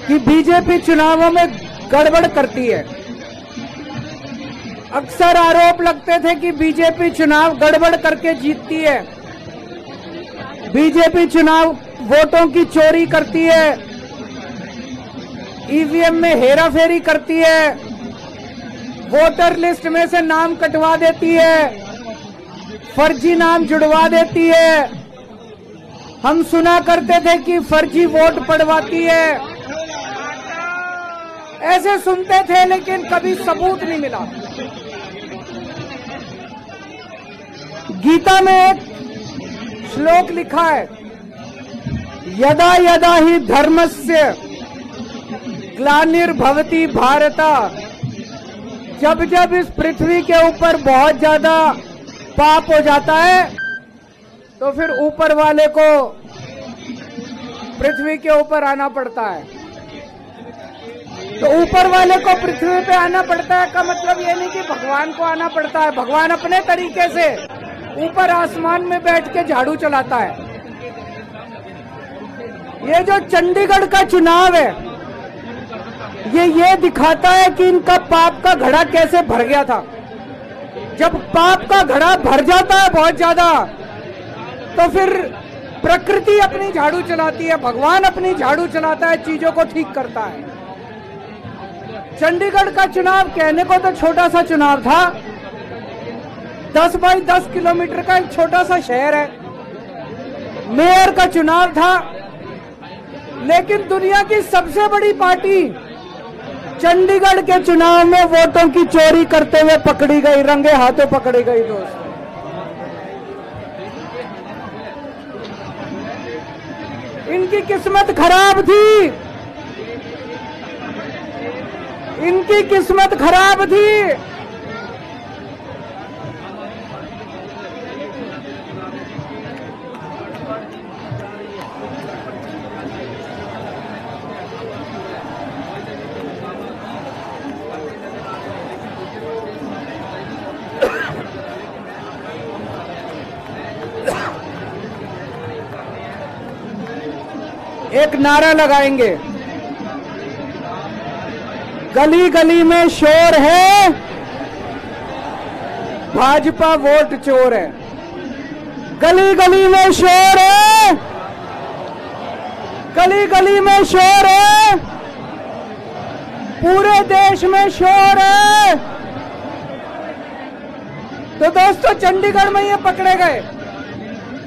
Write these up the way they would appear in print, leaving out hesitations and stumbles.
कि बीजेपी चुनावों में गड़बड़ करती है। अक्सर आरोप लगते थे कि बीजेपी चुनाव गड़बड़ करके जीतती है, बीजेपी चुनाव वोटों की चोरी करती है, ईवीएम में हेराफेरी करती है, वोटर लिस्ट में से नाम कटवा देती है, फर्जी नाम जुड़वा देती है। हम सुना करते थे कि फर्जी वोट पड़वाती है, ऐसे सुनते थे, लेकिन कभी सबूत नहीं मिला। गीता में एक श्लोक लिखा है, यदा यदा ही धर्मस्य ग्लानिर्भवति भारत। जब जब इस पृथ्वी के ऊपर बहुत ज्यादा पाप हो जाता है तो फिर ऊपर वाले को पृथ्वी के ऊपर आना पड़ता है। तो ऊपर वाले को पृथ्वी पे आना पड़ता है का मतलब ये नहीं कि भगवान को आना पड़ता है। भगवान अपने तरीके से ऊपर आसमान में बैठ के झाड़ू चलाता है। ये जो चंडीगढ़ का चुनाव है ये दिखाता है कि इनका पाप का घड़ा कैसे भर गया था। जब पाप का घड़ा भर जाता है बहुत ज्यादा तो फिर प्रकृति अपनी झाड़ू चलाती है, भगवान अपनी झाड़ू चलाता है, चीजों को ठीक करता है। चंडीगढ़ का चुनाव कहने को तो छोटा सा चुनाव था, 10 बाई 10 किलोमीटर का एक छोटा सा शहर है, मेयर का चुनाव था, लेकिन दुनिया की सबसे बड़ी पार्टी चंडीगढ़ के चुनाव में वोटों की चोरी करते हुए पकड़ी गई, रंगे हाथों पकड़ी गई। दोस्त, इनकी किस्मत खराब थी, इनकी किस्मत खराब थी। एक नारा लगाएंगे, गली गली में शोर है, भाजपा वोट चोर है। गली गली में शोर है, गली गली में शोर है, पूरे देश में शोर है। तो दोस्तों, चंडीगढ़ में ये पकड़े गए,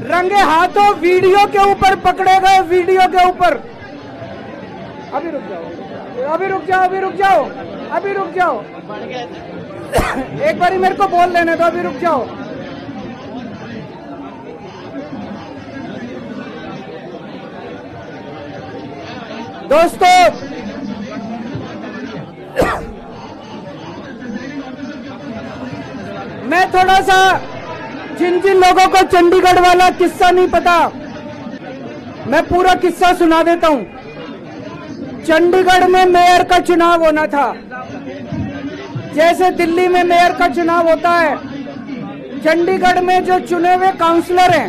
रंगे हाथों वीडियो के ऊपर पकड़े गए, वीडियो के ऊपर। अभी रुक जाओ, अभी रुक जाओ, अभी रुक जाओ, अभी रुक जाओ, एक बारी मेरे को बोल लेने दो, अभी रुक जाओ। दोस्तों, मैं थोड़ा सा जिन जिन लोगों को चंडीगढ़ वाला किस्सा नहीं पता, मैं पूरा किस्सा सुना देता हूं। चंडीगढ़ में मेयर का चुनाव होना था, जैसे दिल्ली में मेयर का चुनाव होता है। चंडीगढ़ में जो चुने हुए काउंसलर हैं,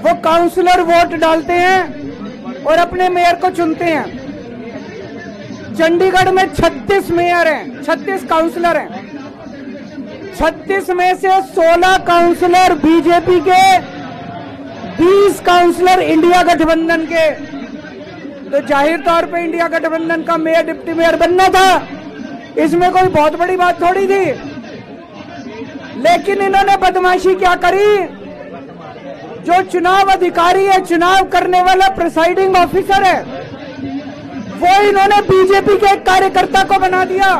वो काउंसलर वोट डालते हैं और अपने मेयर को चुनते हैं। चंडीगढ़ में 36 मेयर हैं, 36 काउंसलर हैं। 36 में से 16 काउंसलर बीजेपी के, 20 काउंसलर इंडिया गठबंधन के। तो जाहिर तौर पे इंडिया गठबंधन का मेयर, डिप्टी मेयर बनना था, इसमें कोई बहुत बड़ी बात थोड़ी थी। लेकिन इन्होंने बदमाशी क्या करी, जो चुनाव अधिकारी है, चुनाव करने वाला प्रिसाइडिंग ऑफिसर है, वो इन्होंने बीजेपी के एक कार्यकर्ता को बना दिया।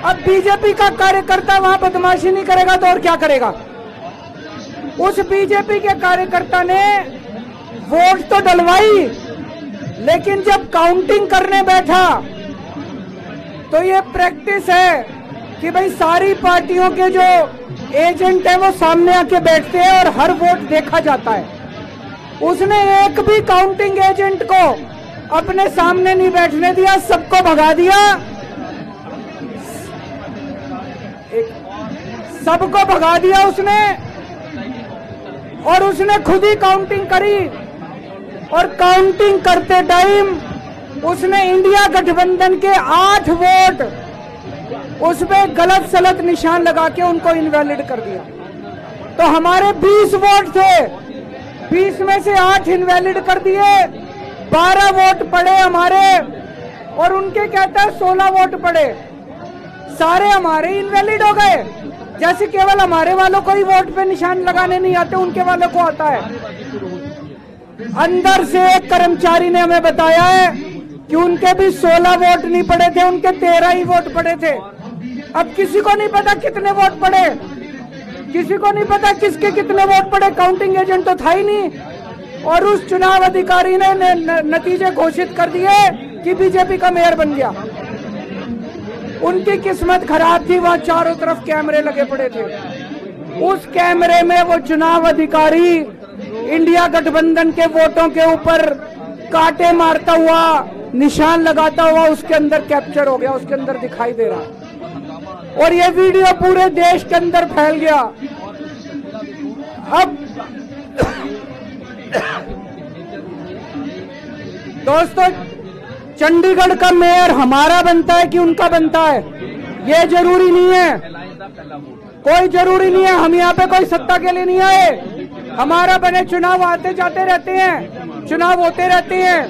अब बीजेपी का कार्यकर्ता वहां बदमाशी नहीं करेगा तो और क्या करेगा। उस बीजेपी के कार्यकर्ता ने वोट तो डलवाई, लेकिन जब काउंटिंग करने बैठा तो ये प्रैक्टिस है कि भाई सारी पार्टियों के जो एजेंट हैं वो सामने आके बैठते हैं और हर वोट देखा जाता है। उसने एक भी काउंटिंग एजेंट को अपने सामने नहीं बैठने दिया, सबको भगा दिया, सबको भगा दिया उसने, और उसने खुद ही काउंटिंग करी। और काउंटिंग करते टाइम उसने इंडिया गठबंधन के 8 वोट उसपे गलत सलत निशान लगा के उनको इनवैलिड कर दिया। तो हमारे 20 वोट थे, 20 में से 8 इनवैलिड कर दिए, 12 वोट पड़े हमारे, और उनके कहता है 16 वोट पड़े, सारे हमारे इनवैलिड हो गए। जैसे केवल हमारे वालों को ही वोट पे निशान लगाने नहीं आते, उनके वालों को आता है। अंदर से एक कर्मचारी ने हमें बताया है कि उनके भी 16 वोट नहीं पड़े थे, उनके 13 ही वोट पड़े थे। अब किसी को नहीं पता कितने वोट पड़े, किसी को नहीं पता किसके कितने वोट पड़े, काउंटिंग एजेंट तो था ही नहीं। और उस चुनाव अधिकारी ने नतीजे घोषित कर दिए कि बीजेपी का मेयर बन गया। उनकी किस्मत खराब थी, वहां चारों तरफ कैमरे लगे पड़े थे। उस कैमरे में वो चुनाव अधिकारी इंडिया गठबंधन के वोटों के ऊपर कांटे मारता हुआ, निशान लगाता हुआ उसके अंदर कैप्चर हो गया, उसके अंदर दिखाई दे रहा। और ये वीडियो पूरे देश के अंदर फैल गया। अब दोस्तों, चंडीगढ़ का मेयर हमारा बनता है कि उनका बनता है, ये जरूरी नहीं है, कोई जरूरी नहीं है। हम यहाँ पे कोई सत्ता के लिए नहीं आए। हमारा बने चुनाव आते जाते रहते हैं, चुनाव होते रहते हैं,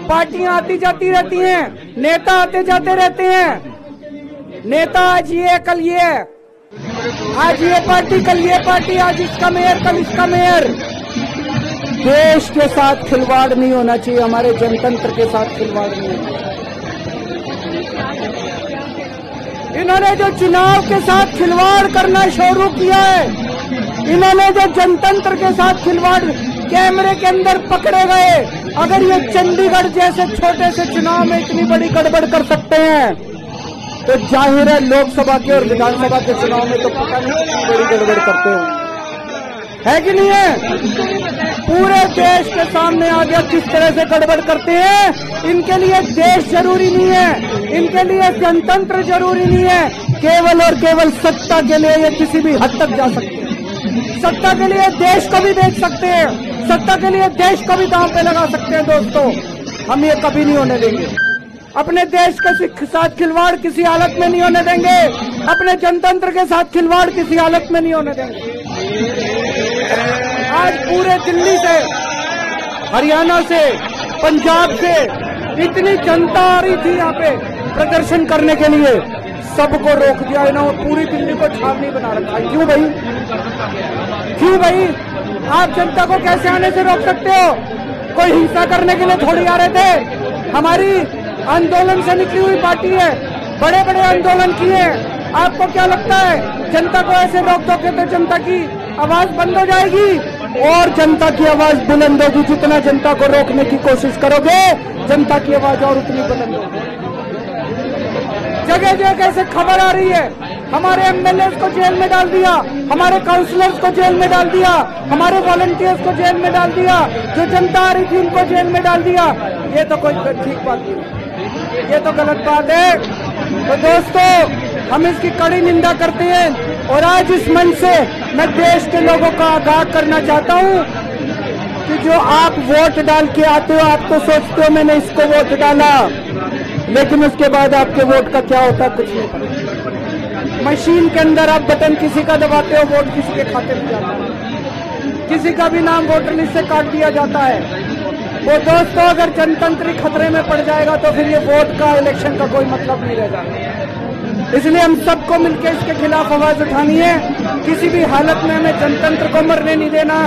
पार्टियां आती जाती रहती हैं, नेता आते जाते रहते हैं। नेता आज ये कल ये, आज ये पार्टी कल ये पार्टी, आज इसका मेयर कल इसका मेयर। देश के साथ खिलवाड़ नहीं होना चाहिए, हमारे जनतंत्र के साथ खिलवाड़ नहीं होना चाहिए। इन्होंने जो चुनाव के साथ खिलवाड़ करना शुरू किया है, इन्होंने जो जनतंत्र के साथ खिलवाड़ कैमरे के अंदर पकड़े गए, अगर ये चंडीगढ़ जैसे छोटे से चुनाव में इतनी बड़ी गड़बड़ कर सकते हैं, तो जाहिर है लोकसभा के और विधानसभा के चुनाव में तो पता नहीं कितनी बड़ी गड़बड़ करते हैं, है कि नहीं है। पूरे देश के सामने आ गया किस तरह से गड़बड़ करते हैं। इनके लिए देश जरूरी नहीं है, इनके लिए जनतंत्र जरूरी नहीं है, केवल और केवल सत्ता के लिए ये किसी भी हद तक जा सकते हैं। सत्ता के लिए देश को भी बेच सकते हैं, सत्ता के लिए देश को भी दांव पे लगा सकते हैं। दोस्तों, हम ये कभी नहीं होने देंगे। अपने देश के साथ खिलवाड़ किसी हालत में नहीं होने देंगे, अपने जनतंत्र के साथ खिलवाड़ किसी हालत में नहीं होने देंगे। आज पूरे दिल्ली से, हरियाणा से, पंजाब से इतनी जनता आ रही थी यहाँ पे प्रदर्शन करने के लिए, सबको रोक दिया इन्होंने, पूरी दिल्ली को छावनी बना रखा है। क्यों भाई, क्यों भाई? आप जनता को कैसे आने से रोक सकते हो? कोई हिंसा करने के लिए थोड़ी आ रहे थे। हमारी आंदोलन से निकली हुई पार्टी है, बड़े बड़े आंदोलन किए। आपको क्या लगता है जनता को ऐसे रोक दोगे तो जनता की आवाज बंद हो जाएगी? और जनता की आवाज बुलंद होगी। जितना जनता को रोकने की कोशिश करोगे, जनता की आवाज और उतनी बुलंद होगी। जगह जगह से खबर आ रही है, हमारे एमएलए को जेल में डाल दिया, हमारे काउंसलर्स को जेल में डाल दिया, हमारे वॉलंटियर्स को जेल में डाल दिया, जो जनता आ रही थी उनको जेल में डाल दिया। ये तो कोई ठीक बात नहीं, ये तो गलत बात है। तो दोस्तों, हम इसकी कड़ी निंदा करते हैं। और आज इस मंच से मैं देश के लोगों को आगाह करना चाहता हूं कि जो आप वोट डाल के आते हो, आप तो सोचते हो मैंने इसको वोट डाला, लेकिन उसके बाद आपके वोट का क्या होता है कुछ नहीं पता। मशीन के अंदर आप बटन किसी का दबाते हो, वोट किसी के खाते में जाता है, किसी का भी नाम वोटर लिस्ट से काट दिया जाता है। वो दोस्तों, अगर जनतंत्र खतरे में पड़ जाएगा तो फिर ये वोट का, इलेक्शन का कोई मतलब नहीं रह जाएगा। इसलिए हम सबको मिलकर इसके खिलाफ आवाज उठानी है। किसी भी हालत में हमें जनतंत्र को मरने नहीं देना।